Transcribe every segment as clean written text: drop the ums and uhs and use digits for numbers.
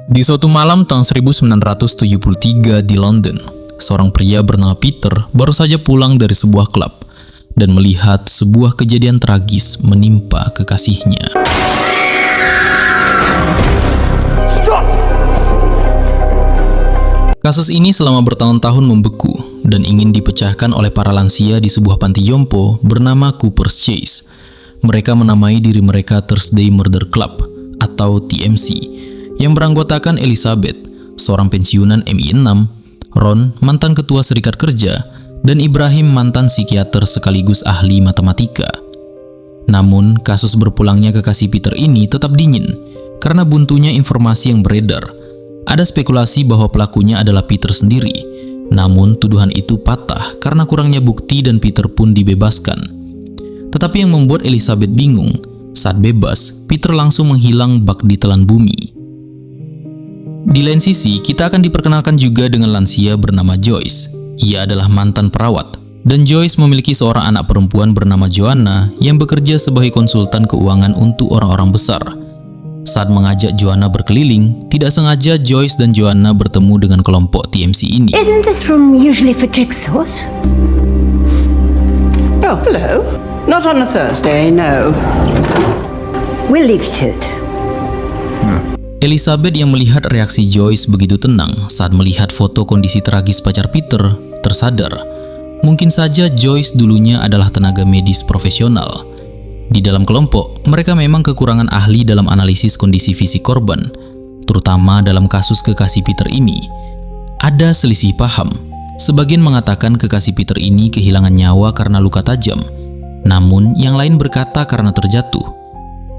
Di suatu malam tahun 1973 di London, seorang pria bernama Peter baru saja pulang dari sebuah klub dan melihat sebuah kejadian tragis menimpa kekasihnya. Kasus ini selama bertahun-tahun membeku dan ingin dipecahkan oleh para lansia di sebuah panti jompo bernama Cooper's Chase. Mereka menamai diri mereka Thursday Murder Club atau TMC, yang beranggotakan Elizabeth, seorang pensiunan MI6, Ron, mantan ketua serikat kerja, dan Ibrahim, mantan psikiater sekaligus ahli matematika. Namun, kasus berpulangnya kekasih Peter ini tetap dingin, karena buntunya informasi yang beredar. Ada spekulasi bahwa pelakunya adalah Peter sendiri, namun tuduhan itu patah karena kurangnya bukti dan Peter pun dibebaskan. Tetapi yang membuat Elizabeth bingung, saat bebas, Peter langsung menghilang bak ditelan bumi. Di lain sisi, kita akan diperkenalkan juga dengan lansia bernama Joyce. Ia adalah mantan perawat, dan Joyce memiliki seorang anak perempuan bernama Joanna yang bekerja sebagai konsultan keuangan untuk orang-orang besar. Saat mengajak Joanna berkeliling, tidak sengaja Joyce dan Joanna bertemu dengan kelompok TMC ini. Isn't this room usually for jigsaws? Oh, hello. Not on a Thursday, no. We'll leave it to it. Elizabeth yang melihat reaksi Joyce begitu tenang saat melihat foto kondisi tragis pacar Peter, tersadar. Mungkin saja Joyce dulunya adalah tenaga medis profesional. Di dalam kelompok, mereka memang kekurangan ahli dalam analisis kondisi fisik korban, terutama dalam kasus kekasih Peter ini. Ada selisih paham. Sebagian mengatakan kekasih Peter ini kehilangan nyawa karena luka tajam, namun yang lain berkata karena terjatuh.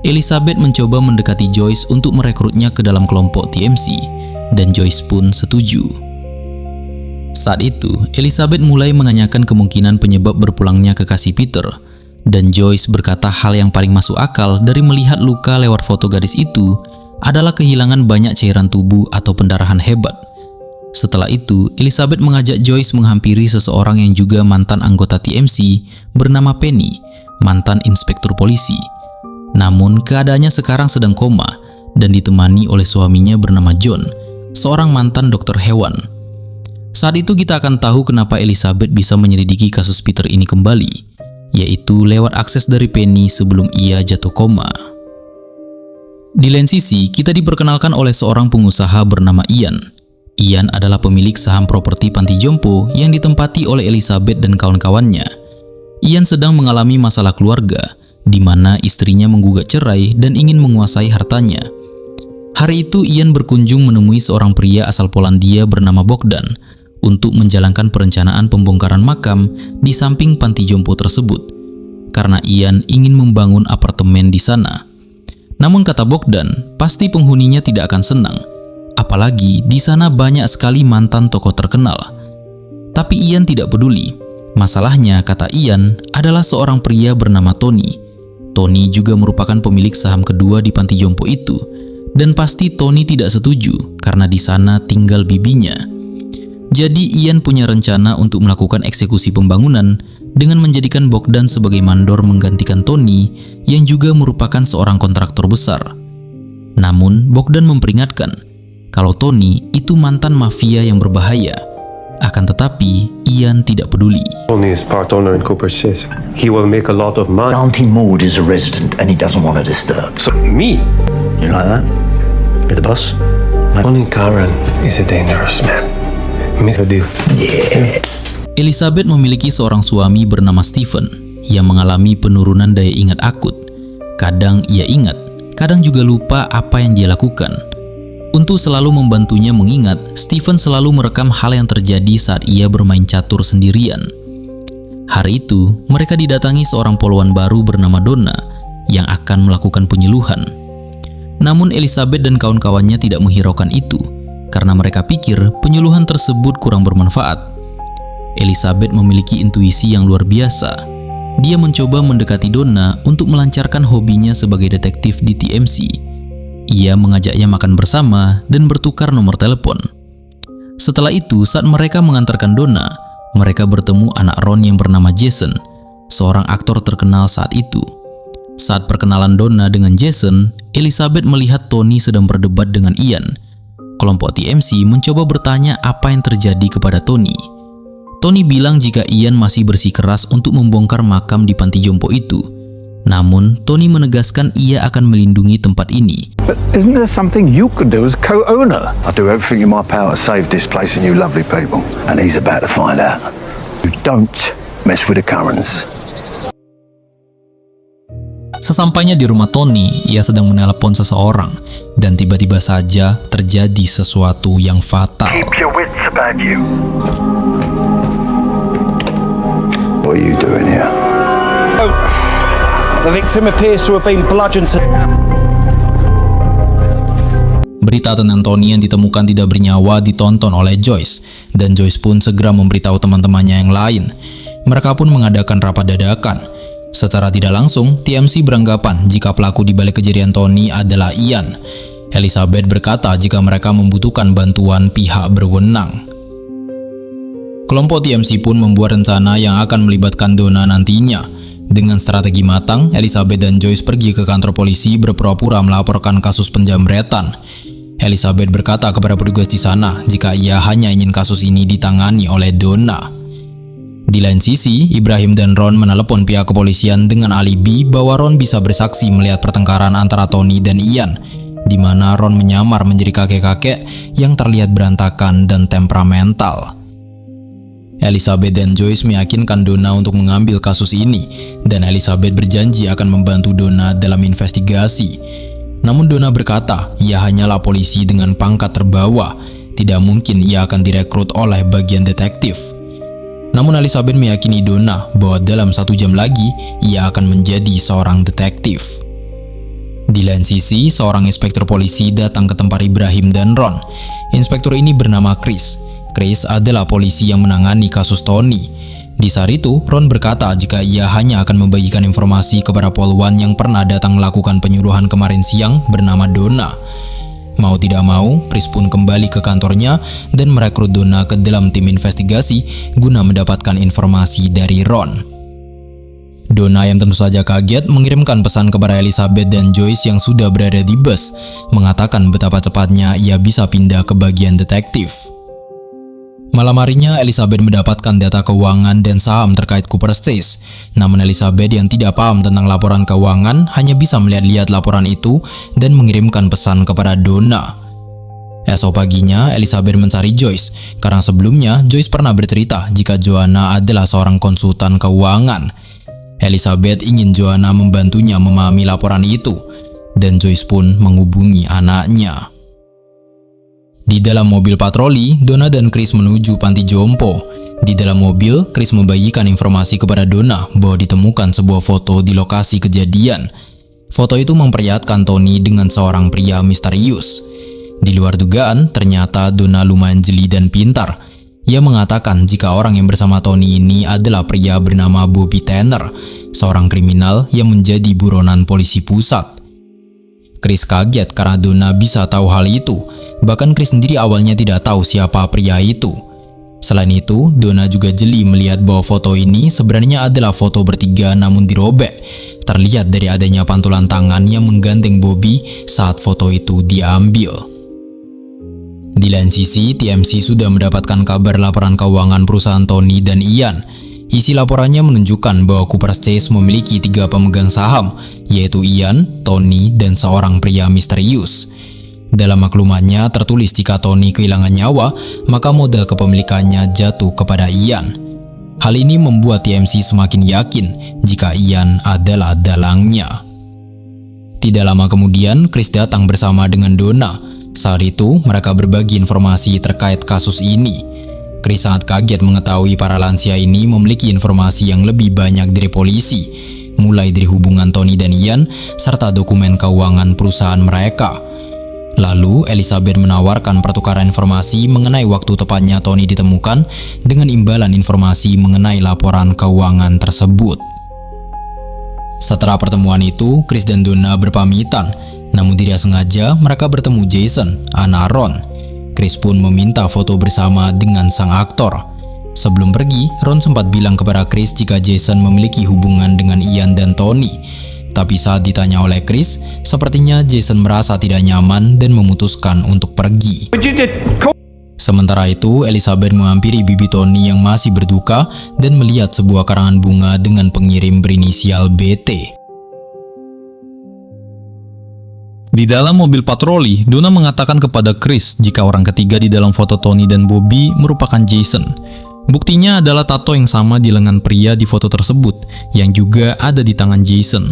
Elizabeth mencoba mendekati Joyce untuk merekrutnya ke dalam kelompok TMC, dan Joyce pun setuju. Saat itu, Elizabeth mulai menanyakan kemungkinan penyebab berpulangnya kekasih Peter, dan Joyce berkata hal yang paling masuk akal dari melihat luka lewat foto gadis itu adalah kehilangan banyak cairan tubuh atau pendarahan hebat. Setelah itu, Elizabeth mengajak Joyce menghampiri seseorang yang juga mantan anggota TMC bernama Penny, mantan inspektur polisi. Namun, keadaannya sekarang sedang koma dan ditemani oleh suaminya bernama John, seorang mantan dokter hewan. Saat itu kita akan tahu kenapa Elizabeth bisa menyelidiki kasus Peter ini kembali, yaitu lewat akses dari Penny sebelum ia jatuh koma. Di lain sisi, kita diperkenalkan oleh seorang pengusaha bernama Ian. Ian adalah pemilik saham properti panti jompo yang ditempati oleh Elizabeth dan kawan-kawannya. Ian sedang mengalami masalah keluarga, di mana istrinya menggugat cerai dan ingin menguasai hartanya. Hari itu Ian berkunjung menemui seorang pria asal Polandia bernama Bogdan untuk menjalankan perencanaan pembongkaran makam di samping panti jompo tersebut, karena Ian ingin membangun apartemen di sana. Namun kata Bogdan, pasti penghuninya tidak akan senang, apalagi di sana banyak sekali mantan tokoh terkenal. Tapi Ian tidak peduli. Masalahnya, kata Ian, adalah seorang pria bernama Tony. Tony juga merupakan pemilik saham kedua di panti jompo itu, dan pasti Tony tidak setuju karena di sana tinggal bibinya. Jadi Ian punya rencana untuk melakukan eksekusi pembangunan dengan menjadikan Bogdan sebagai mandor menggantikan Tony yang juga merupakan seorang kontraktor besar. Namun Bogdan memperingatkan kalau Tony itu mantan mafia yang berbahaya. Akan tetapi, Ian tidak peduli. Tony is part owner in Cooper's Chase. He will make a lot of money. Auntie Maud is a resident and he doesn't want to disturb. So, me? You like that? You're the boss? Tony Karen is a dangerous man. Make a deal. Yeah. Elizabeth memiliki seorang suami bernama Stephen yang mengalami penurunan daya ingat akut. Kadang ia ingat, kadang juga lupa apa yang dia lakukan. Untuk selalu membantunya mengingat, Stephen selalu merekam hal yang terjadi saat ia bermain catur sendirian. Hari itu, mereka didatangi seorang poluan baru bernama Donna yang akan melakukan penyuluhan. Namun Elizabeth dan kawan-kawannya tidak menghiraukan itu, karena mereka pikir penyuluhan tersebut kurang bermanfaat. Elizabeth memiliki intuisi yang luar biasa. Dia mencoba mendekati Donna untuk melancarkan hobinya sebagai detektif di TMC. Ia mengajaknya makan bersama dan bertukar nomor telepon. Setelah itu, saat mereka mengantarkan Donna, mereka bertemu anak Ron yang bernama Jason, seorang aktor terkenal saat itu. Saat perkenalan Donna dengan Jason, Elizabeth melihat Tony sedang berdebat dengan Ian. kelompok TMC mencoba bertanya apa yang terjadi kepada Tony. Tony bilang jika Ian masih bersikeras untuk membongkar makam di panti jompo itu. Namun, Tony menegaskan ia akan melindungi tempat ini. But isn't there something you could do as co-owner? I do everything in my power to save this place and you lovely people. And he's about to find out. You don't mess with the Currans. Sesampainya di rumah Tony, ia sedang menelpon seseorang dan tiba-tiba saja terjadi sesuatu yang fatal. Keep your wits about you. What are you doing here? Oh, the victim appears to have been bludgeoned to... Berita tentang Tony yang ditemukan tidak bernyawa ditonton oleh Joyce, dan Joyce pun segera memberitahu teman-temannya yang lain. Mereka pun mengadakan rapat dadakan. Secara tidak langsung, TMC beranggapan jika pelaku di balik kejadian Tony adalah Ian. Elizabeth berkata jika mereka membutuhkan bantuan pihak berwenang. Kelompok TMC pun membuat rencana yang akan melibatkan Donna nantinya. Dengan strategi matang, Elizabeth dan Joyce pergi ke kantor polisi berpura-pura melaporkan kasus penjamretan. Elizabeth berkata kepada petugas di sana jika ia hanya ingin kasus ini ditangani oleh Donna. Di lain sisi, Ibrahim dan Ron menelepon pihak kepolisian dengan alibi bahwa Ron bisa bersaksi melihat pertengkaran antara Tony dan Ian, di mana Ron menyamar menjadi kakek-kakek yang terlihat berantakan dan temperamental. Elizabeth dan Joyce meyakinkan Donna untuk mengambil kasus ini, dan Elizabeth berjanji akan membantu Donna dalam investigasi. Namun Donna berkata, ia hanyalah polisi dengan pangkat terbawah, tidak mungkin ia akan direkrut oleh bagian detektif. Namun Elizabeth meyakini Donna bahwa dalam 1 jam lagi ia akan menjadi seorang detektif. Di lain sisi, seorang inspektur polisi datang ke tempat Ibrahim dan Ron. Inspektur ini bernama Chris. Chris adalah polisi yang menangani kasus Tony. Di saat itu, Ron berkata jika ia hanya akan membagikan informasi kepada polwan yang pernah datang melakukan penyuluhan kemarin siang bernama Donna. Mau tidak mau, Chris pun kembali ke kantornya dan merekrut Donna ke dalam tim investigasi guna mendapatkan informasi dari Ron. Donna yang tentu saja kaget mengirimkan pesan kepada Elizabeth dan Joyce yang sudah berada di bus, mengatakan betapa cepatnya ia bisa pindah ke bagian detektif. Malam harinya, Elizabeth mendapatkan data keuangan dan saham terkait Cooper Chase. Namun Elizabeth yang tidak paham tentang laporan keuangan hanya bisa melihat-lihat laporan itu dan mengirimkan pesan kepada Donna. Esok paginya, Elizabeth mencari Joyce, karena sebelumnya Joyce pernah bercerita jika Joanna adalah seorang konsultan keuangan. Elizabeth ingin Joanna membantunya memahami laporan itu, dan Joyce pun menghubungi anaknya. Di dalam mobil patroli, Donna dan Chris menuju panti jompo. Di dalam mobil, Chris membagikan informasi kepada Donna bahwa ditemukan sebuah foto di lokasi kejadian. Foto itu memperlihatkan Tony dengan seorang pria misterius. Di luar dugaan, ternyata Donna lumayan jeli dan pintar. Ia mengatakan jika orang yang bersama Tony ini adalah pria bernama Bobby Tanner, seorang kriminal yang menjadi buronan polisi pusat. Chris kaget karena Donna bisa tahu hal itu. Bahkan Chris sendiri awalnya tidak tahu siapa pria itu. Selain itu, Donna juga jeli melihat bahwa foto ini sebenarnya adalah foto bertiga namun dirobek. Terlihat dari adanya pantulan tangan yang menggandeng Bobby saat foto itu diambil. Di lain sisi, TMC sudah mendapatkan kabar laporan keuangan perusahaan Tony dan Ian. Isi laporannya menunjukkan bahwa Cooper Chase memiliki 3 pemegang saham, yaitu Ian, Tony, dan seorang pria misterius. Dalam maklumannya tertulis jika Tony kehilangan nyawa, maka modal kepemilikannya jatuh kepada Ian. Hal ini membuat TMC semakin yakin jika Ian adalah dalangnya. Tidak lama kemudian, Chris datang bersama dengan Donna. Saat itu, mereka berbagi informasi terkait kasus ini. Chris sangat kaget mengetahui para lansia ini memiliki informasi yang lebih banyak dari polisi, mulai dari hubungan Tony dan Ian, serta dokumen keuangan perusahaan mereka. Lalu, Elizabeth menawarkan pertukaran informasi mengenai waktu tepatnya Tony ditemukan dengan imbalan informasi mengenai laporan keuangan tersebut. Setelah pertemuan itu, Chris dan Donna berpamitan, namun tidak sengaja mereka bertemu Jason, anak Ron. Chris pun meminta foto bersama dengan sang aktor. Sebelum pergi, Ron sempat bilang kepada Chris jika Jason memiliki hubungan dengan Ian dan Tony. Tapi saat ditanya oleh Chris, sepertinya Jason merasa tidak nyaman dan memutuskan untuk pergi. Would you do you call? Sementara itu, Elizabeth menghampiri bibi Tony yang masih berduka dan melihat sebuah karangan bunga dengan pengirim berinisial BT. Di dalam mobil patroli, Donna mengatakan kepada Chris jika orang ketiga di dalam foto Tony dan Bobby merupakan Jason. Buktinya adalah tato yang sama di lengan pria di foto tersebut, yang juga ada di tangan Jason.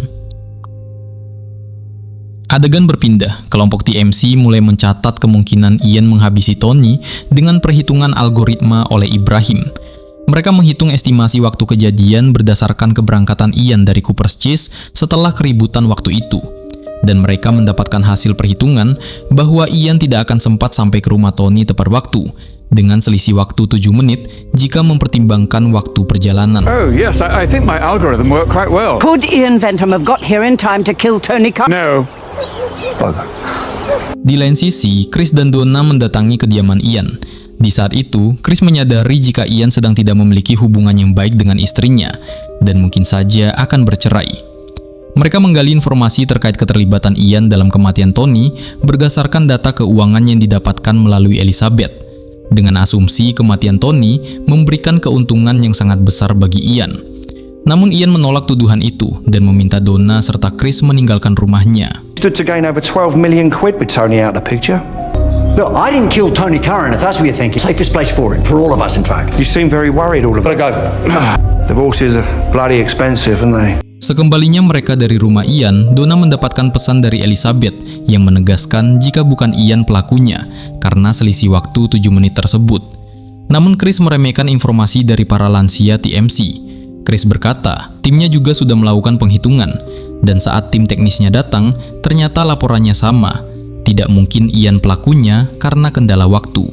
Adegan berpindah, kelompok TMC mulai mencatat kemungkinan Ian menghabisi Tony dengan perhitungan algoritma oleh Ibrahim. Mereka menghitung estimasi waktu kejadian berdasarkan keberangkatan Ian dari Cooper's Chase setelah keributan waktu itu. Dan mereka mendapatkan hasil perhitungan bahwa Ian tidak akan sempat sampai ke rumah Tony tepat waktu, dengan selisih waktu 7 menit jika mempertimbangkan waktu perjalanan. Oh, yes, I think my algorithm worked quite well. Could Ian Ventham have got here in time to kill Tony Carr? No. Di lain sisi, Chris dan Donna mendatangi kediaman Ian. Di saat itu, Chris menyadari jika Ian sedang tidak memiliki hubungan yang baik dengan istrinya, dan mungkin saja akan bercerai. Mereka menggali informasi terkait keterlibatan Ian dalam kematian Tony berdasarkan data keuangan yang didapatkan melalui Elizabeth, dengan asumsi kematian Tony memberikan keuntungan yang sangat besar bagi Ian. Namun Ian menolak tuduhan itu dan meminta Donna serta Chris meninggalkan rumahnya. Stood to gain over 12 million quid with Tony out of the picture. Look, I didn't kill Tony Curran, if that's what you think. It's the safest place for him, for all of us, in fact. You seem very worried all of it. Gotta go. Divorces are bloody expensive, aren't they? Sekembalinya mereka dari rumah Ian, Donna mendapatkan pesan dari Elizabeth yang menegaskan jika bukan Ian pelakunya karena selisih waktu 7 menit tersebut. Namun Chris meremehkan informasi dari para lansia TMC. Chris berkata, timnya juga sudah melakukan penghitungan, dan saat tim teknisnya datang, ternyata laporannya sama. Tidak mungkin Ian pelakunya karena kendala waktu.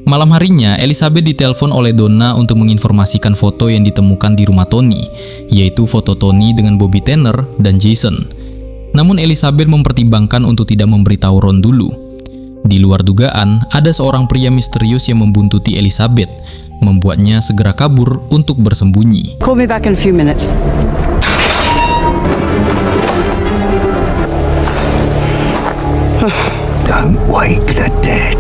Malam harinya, Elizabeth ditelepon oleh Donna untuk menginformasikan foto yang ditemukan di rumah Tony, yaitu foto Tony dengan Bobby Tanner dan Jason. Namun Elizabeth mempertimbangkan untuk tidak memberitahu Ron dulu. Di luar dugaan, ada seorang pria misterius yang membuntuti Elizabeth, membuatnya segera kabur untuk bersembunyi. Call me back in a few minutes. Don't wake the dead.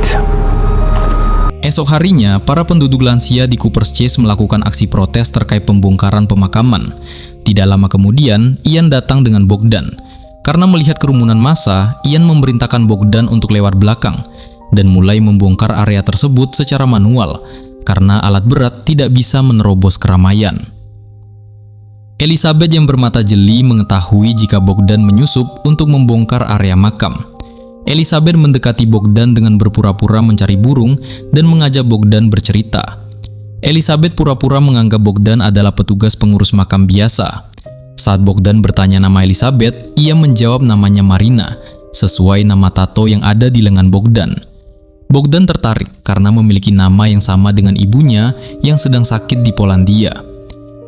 Esok harinya, para penduduk lansia di Cooper's Chase melakukan aksi protes terkait pembongkaran pemakaman. Tidak lama kemudian, Ian datang dengan Bogdan. Karena melihat kerumunan massa, Ian memerintahkan Bogdan untuk lewat belakang dan mulai membongkar area tersebut secara manual karena alat berat tidak bisa menerobos keramaian. Elizabeth yang bermata jeli mengetahui jika Bogdan menyusup untuk membongkar area makam. Elizabeth mendekati Bogdan dengan berpura-pura mencari burung dan mengajak Bogdan bercerita. Elizabeth pura-pura menganggap Bogdan adalah petugas pengurus makam biasa. Saat Bogdan bertanya nama Elizabeth, ia menjawab namanya Marina, sesuai nama tato yang ada di lengan Bogdan. Bogdan tertarik karena memiliki nama yang sama dengan ibunya yang sedang sakit di Polandia.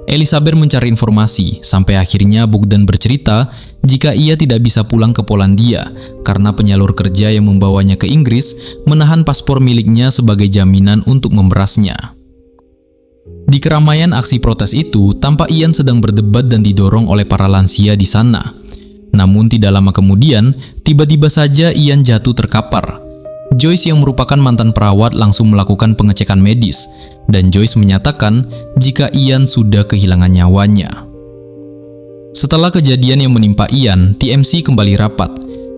Elizabeth mencari informasi sampai akhirnya Bogdan bercerita jika ia tidak bisa pulang ke Polandia karena penyalur kerja yang membawanya ke Inggris menahan paspor miliknya sebagai jaminan untuk memerasnya. Di keramaian aksi protes itu, tampak Ian sedang berdebat dan didorong oleh para lansia di sana. Namun tidak lama kemudian, tiba-tiba saja Ian jatuh terkapar. Joyce yang merupakan mantan perawat langsung melakukan pengecekan medis, dan Joyce menyatakan jika Ian sudah kehilangan nyawanya. Setelah kejadian yang menimpa Ian, TMC kembali rapat.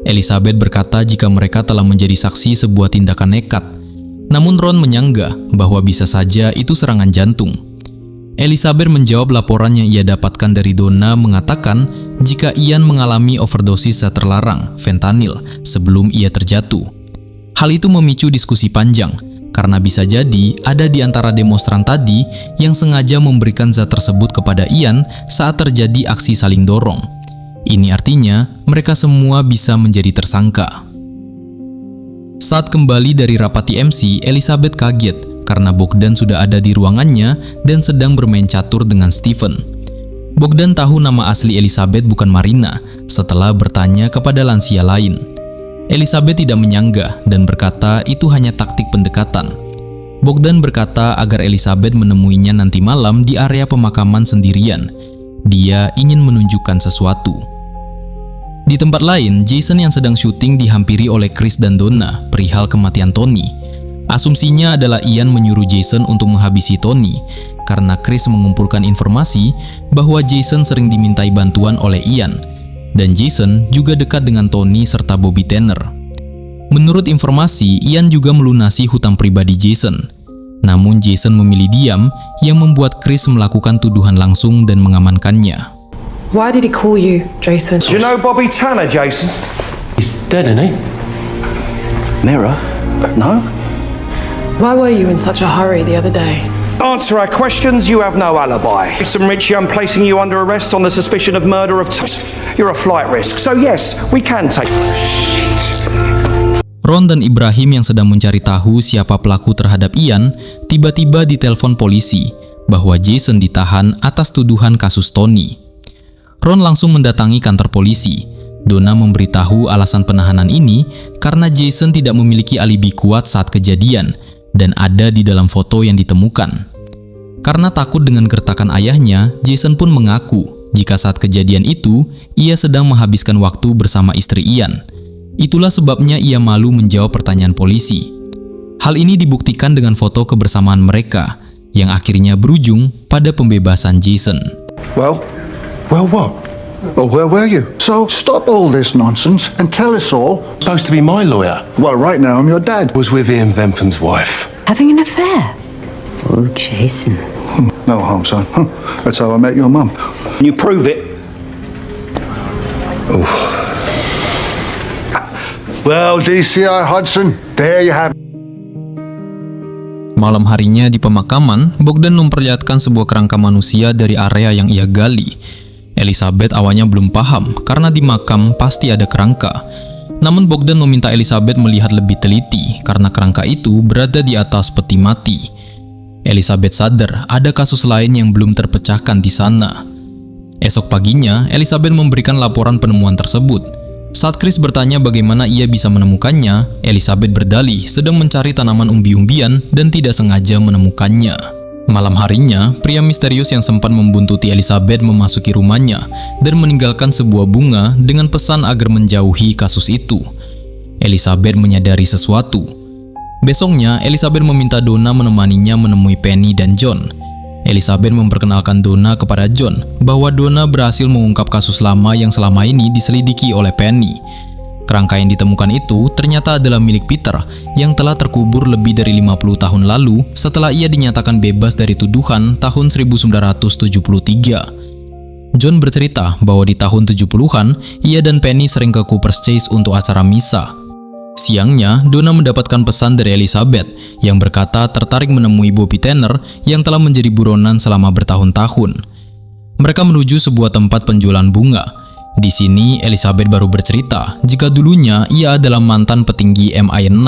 Elizabeth berkata jika mereka telah menjadi saksi sebuah tindakan nekat. Namun Ron menyanggah bahwa bisa saja itu serangan jantung. Elizabeth menjawab laporan yang ia dapatkan dari Donna mengatakan jika Ian mengalami overdosis zat terlarang, fentanyl, sebelum ia terjatuh. Hal itu memicu diskusi panjang, karena bisa jadi ada di antara demonstran tadi yang sengaja memberikan zat tersebut kepada Ian saat terjadi aksi saling dorong. Ini artinya mereka semua bisa menjadi tersangka. Saat kembali dari rapat TMC, Elizabeth kaget karena Bogdan sudah ada di ruangannya dan sedang bermain catur dengan Stephen. Bogdan tahu nama asli Elizabeth bukan Marina setelah bertanya kepada lansia lain. Elizabeth tidak menyanggah dan berkata itu hanya taktik pendekatan. Bogdan berkata agar Elizabeth menemuinya nanti malam di area pemakaman sendirian. Dia ingin menunjukkan sesuatu. Di tempat lain, Jason yang sedang syuting dihampiri oleh Chris dan Donna perihal kematian Tony. Asumsinya adalah Ian menyuruh Jason untuk menghabisi Tony karena Chris mengumpulkan informasi bahwa Jason sering dimintai bantuan oleh Ian dan Jason juga dekat dengan Tony serta Bobby Tanner. Menurut informasi, Ian juga melunasi hutang pribadi Jason. Namun Jason memilih diam yang membuat Chris melakukan tuduhan langsung dan mengamankannya. Why did he call you, Jason? Do you know Bobby Tanner, Jason? He's dead, isn't he? Mirror? No? Why were you in such a hurry the other day? Answer our questions, you have no alibi. Jason Ritchie, I'm placing you under arrest on the suspicion of murder of... You're a flight risk, so yes, we can take... Ron dan Ibrahim yang sedang mencari tahu siapa pelaku terhadap Ian, tiba-tiba ditelepon polisi bahwa Jason ditahan atas tuduhan kasus Tony. Ron langsung mendatangi kantor polisi. Donna memberitahu alasan penahanan ini karena Jason tidak memiliki alibi kuat saat kejadian dan ada di dalam foto yang ditemukan. Karena takut dengan gertakan ayahnya, Jason pun mengaku jika saat kejadian itu ia sedang menghabiskan waktu bersama istri Ian. Itulah sebabnya ia malu menjawab pertanyaan polisi. Hal ini dibuktikan dengan foto kebersamaan mereka yang akhirnya berujung pada pembebasan Jason. Well, what? Well, where were you? So stop all this nonsense and tell us all. Supposed to be my lawyer. Well, right now I'm your dad. Was with Ian Bentham's wife. Having an affair? Oh, Jason. No harm, son. That's how I met your mum. Can you prove it? Well, DCI Hudson, there you have it. Malam harinya di pemakaman, Bogdan memperlihatkan sebuah kerangka manusia dari area yang ia gali. Elizabeth awalnya belum paham karena di makam pasti ada kerangka. Namun Bogdan meminta Elizabeth melihat lebih teliti karena kerangka itu berada di atas peti mati. Elizabeth sadar ada kasus lain yang belum terpecahkan di sana. Esok paginya, Elizabeth memberikan laporan penemuan tersebut. Saat Chris bertanya bagaimana ia bisa menemukannya, Elizabeth berdalih sedang mencari tanaman umbi-umbian dan tidak sengaja menemukannya. Malam harinya, pria misterius yang sempat membuntuti Elizabeth memasuki rumahnya dan meninggalkan sebuah bunga dengan pesan agar menjauhi kasus itu. Elizabeth menyadari sesuatu. Besoknya, Elizabeth meminta Donna menemaninya menemui Penny dan John. Elizabeth memperkenalkan Donna kepada John bahwa Donna berhasil mengungkap kasus lama yang selama ini diselidiki oleh Penny. Kerangka yang ditemukan itu ternyata adalah milik Peter yang telah terkubur lebih dari 50 tahun lalu setelah ia dinyatakan bebas dari tuduhan tahun 1973. John bercerita bahwa di tahun 70-an, ia dan Penny sering ke Cooper's Chase untuk acara misa. Siangnya, Donna mendapatkan pesan dari Elizabeth yang berkata tertarik menemui Bobby Tanner yang telah menjadi buronan selama bertahun-tahun. Mereka menuju sebuah tempat penjualan bunga. Di sini, Elizabeth baru bercerita jika dulunya ia adalah mantan petinggi MI6.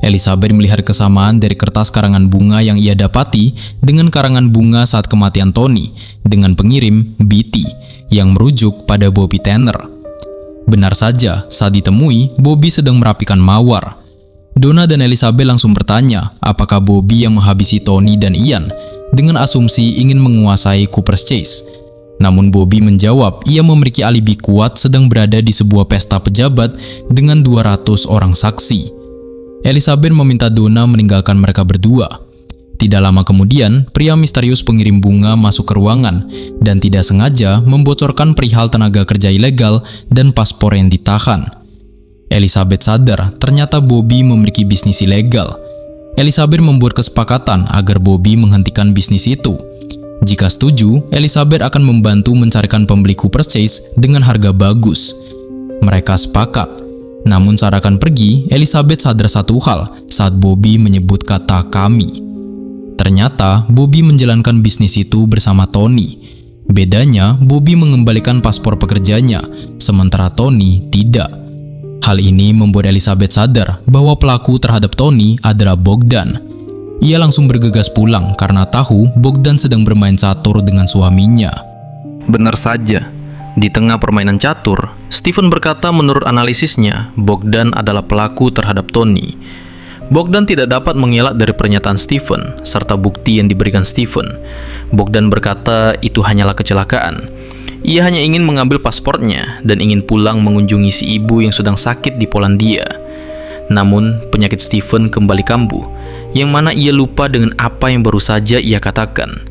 Elizabeth melihat kesamaan dari kertas karangan bunga yang ia dapati dengan karangan bunga saat kematian Tony dengan pengirim Beatty yang merujuk pada Bobby Tanner. Benar saja, saat ditemui, Bobby sedang merapikan mawar. Donna dan Elizabeth langsung bertanya apakah Bobby yang menghabisi Tony dan Ian dengan asumsi ingin menguasai Cooper's Chase. Namun Bobby menjawab ia memiliki alibi kuat sedang berada di sebuah pesta pejabat dengan 200 orang saksi. Elizabeth meminta Donna meninggalkan mereka berdua. Tidak lama kemudian, pria misterius pengirim bunga masuk ke ruangan dan tidak sengaja membocorkan perihal tenaga kerja ilegal dan paspor yang ditahan. Elizabeth sadar ternyata Bobby memiliki bisnis ilegal. Elizabeth membuat kesepakatan agar Bobby menghentikan bisnis itu. Jika setuju, Elizabeth akan membantu mencarikan pembeli Cooper's Chase dengan harga bagus. Mereka sepakat. Namun saat akan pergi, Elizabeth sadar satu hal saat Bobby menyebut kata kami. Ternyata Bobby menjalankan bisnis itu bersama Tony. Bedanya, Bobby mengembalikan paspor pekerjanya, sementara Tony tidak. Hal ini membuat Elizabeth sadar bahwa pelaku terhadap Tony adalah Bogdan. Ia langsung bergegas pulang karena tahu Bogdan sedang bermain catur dengan suaminya. Benar saja, di tengah permainan catur, Stephen berkata menurut analisisnya, Bogdan adalah pelaku terhadap Tony. Bogdan tidak dapat mengelak dari pernyataan Stephen, serta bukti yang diberikan Stephen. Bogdan berkata itu hanyalah kecelakaan. Ia hanya ingin mengambil paspornya dan ingin pulang mengunjungi si ibu yang sedang sakit di Polandia. Namun, penyakit Stephen kembali kambuh, yang mana ia lupa dengan apa yang baru saja ia katakan.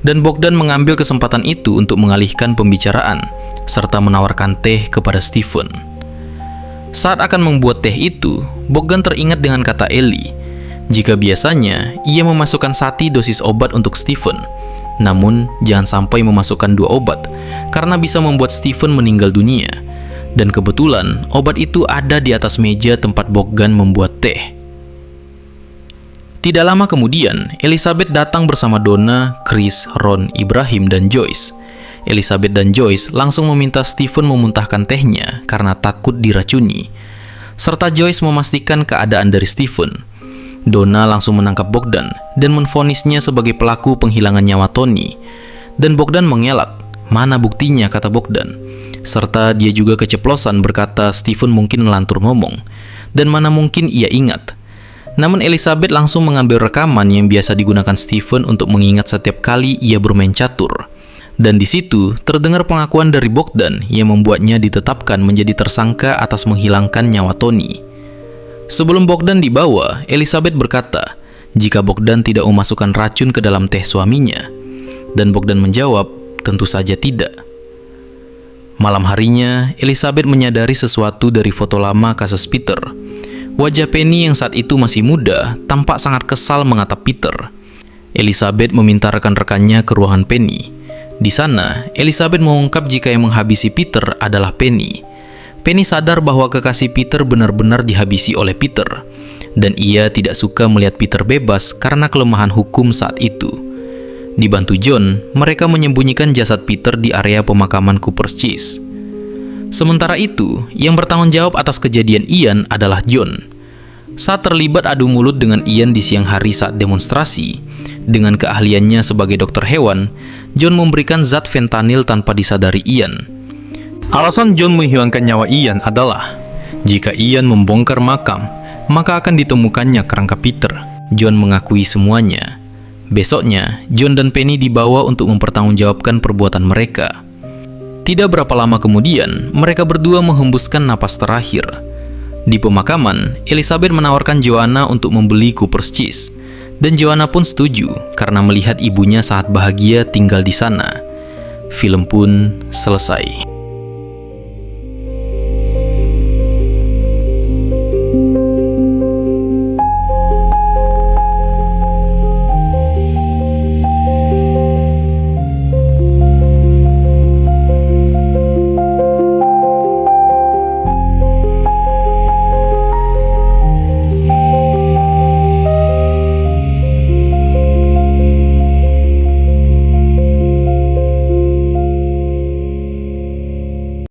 Dan Bogdan mengambil kesempatan itu untuk mengalihkan pembicaraan, serta menawarkan teh kepada Stephen. Saat akan membuat teh itu, Bogdan teringat dengan kata Ellie. Jika biasanya, ia memasukkan 1 dosis obat untuk Stephen. Namun, jangan sampai memasukkan 2 obat, karena bisa membuat Stephen meninggal dunia. Dan kebetulan, obat itu ada di atas meja tempat Bogdan membuat teh. Tidak lama kemudian, Elizabeth datang bersama Donna, Chris, Ron, Ibrahim, dan Joyce. Elizabeth dan Joyce langsung meminta Stephen memuntahkan tehnya karena takut diracuni. Serta Joyce memastikan keadaan dari Stephen. Donna langsung menangkap Bogdan dan menvonisnya sebagai pelaku penghilangan nyawa Tony. Dan Bogdan mengelak, "Mana buktinya?" kata Bogdan. Serta dia juga keceplosan berkata Stephen mungkin melantur ngomong, dan mana mungkin ia ingat. Namun Elizabeth langsung mengambil rekaman yang biasa digunakan Stephen untuk mengingat setiap kali ia bermain catur. Dan di situ terdengar pengakuan dari Bogdan yang membuatnya ditetapkan menjadi tersangka atas menghilangkan nyawa Tony. Sebelum Bogdan dibawa, Elizabeth berkata jika Bogdan tidak memasukkan racun ke dalam teh suaminya. Dan Bogdan menjawab, tentu saja tidak. Malam harinya, Elizabeth menyadari sesuatu dari foto lama kasus Peter. Wajah Penny yang saat itu masih muda tampak sangat kesal mengatap Peter. Elizabeth meminta rekan-rekannya ke ruangan Penny. Di sana, Elizabeth mengungkap jika yang menghabisi Peter adalah Penny. Penny sadar bahwa kekasih Peter benar-benar dihabisi oleh Peter, dan ia tidak suka melihat Peter bebas karena kelemahan hukum saat itu. Dibantu John, mereka menyembunyikan jasad Peter di area pemakaman Cooper's Cheese. Sementara itu, yang bertanggung jawab atas kejadian Ian adalah John. Saat terlibat adu mulut dengan Ian di siang hari saat demonstrasi, dengan keahliannya sebagai dokter hewan, John memberikan zat fentanyl tanpa disadari Ian. Alasan John menghilangkan nyawa Ian adalah, jika Ian membongkar makam, maka akan ditemukannya kerangka Peter. John mengakui semuanya. Besoknya, John dan Penny dibawa untuk mempertanggungjawabkan perbuatan mereka. Tidak berapa lama kemudian, mereka berdua menghembuskan napas terakhir. Di pemakaman, Elizabeth menawarkan Joanna untuk membeli Cooper's Cheese, dan Joanna pun setuju karena melihat ibunya sangat bahagia tinggal di sana. Film pun selesai.